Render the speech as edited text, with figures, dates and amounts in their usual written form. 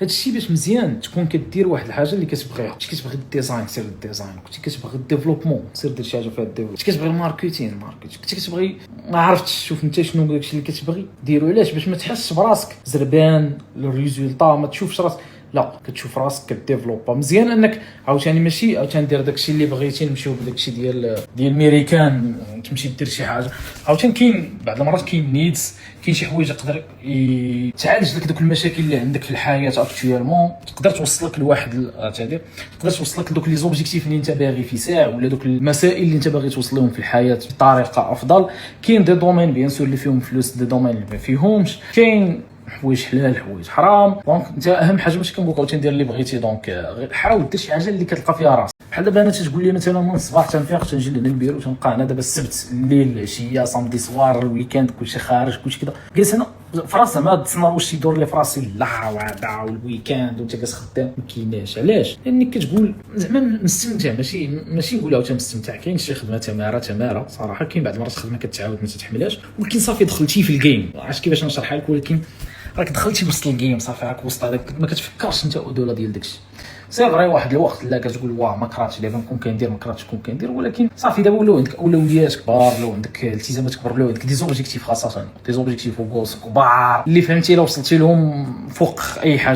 هادشي باش مزيان تكون كدير واحد الحاجه اللي كتبغيها. كنتي كتبغي الديزاين سير الديزاين، كنتي كتبغي الديفلوبمون سير دير شي حاجه فيها الديفلوب، كنتي كتبغي الماركتينغ كنتي كتبغي ما عرفتش شوف انت شنو داكشي اللي كتبغي ديرو. علاش؟ باش ما تحسش براسك زربان الريزولطا، ما تشوفش راسك، لا كتشوف راسك كديفلوبا مزيان. انك عاوتاني ماشي عاوتاني دير داكشي اللي بغيتي، نمشيو بداكشي ديال الميريكان تمشي دير شي حاجه. عاوتاني كاين بعض المرات كاين نيدز، كاين شي حوايج يقدر يتعالج لك دوك المشاكل اللي عندك في الحياه اكطويلمون، تقدر توصلك لواحد تقدر توصلك لدوك لي زوبجيكتيف اللي انت باغي في ساعه، ولا دوك المسائل اللي انت باغي توصلهم في الحياه بطريقه افضل. كاين دي دومين بيان سور اللي فيهم فلوس، دي دومين اللي ما فيهمش، كاين حوايج حلال حوايج حرام. دونك انت اهم حاجه باش كنقول لك دير اللي بغيتي، دونك غير حاول دير شي حاجه اللي كتلقى فيها راسك. بحال دابا انا تتقول لي مثلا من الصباح تنفيق تنجي لهنا البيرو تنلقى انا دابا السبت الليل العشيه صامدي صوار الويكاند كلشي خارج كلشي كذا، جالس انا في راسي ما تصنع واش يدور لي في راسي لا وعدا والويكاند وانت جالس خدام ما كايناش. علاش؟ لانك كتقول زعما مستمتع، ماشي نقولها حتى مستمتع. كاين شي خدمه تماره صراحه، كاين بعض المرات خدمه كتعاود ما تتحملهاش، ولكن صافي دخلتي في الجيم. عرفت كيفاش نشرحها لك؟ ولكن راك دخلتي وسط الجيم صافي، راك وسط هذاك، ما كتفكرش انت ادوله ديال داكشي. سي فري واحد الوقت لا كتقول واه ما كرهتش دابا نكون كندير، ما كرهتش نكون كندير، ولكن صافي دابا ولاو عندك اولويات كبار، ولاو عندك التزامات كبار، ولاو عندك دي زوبجيكتيف، خاصه دي زوبجيكتيف وغوص كبار اللي فهمتي لو وصلتي لهم فوق اي حاجه.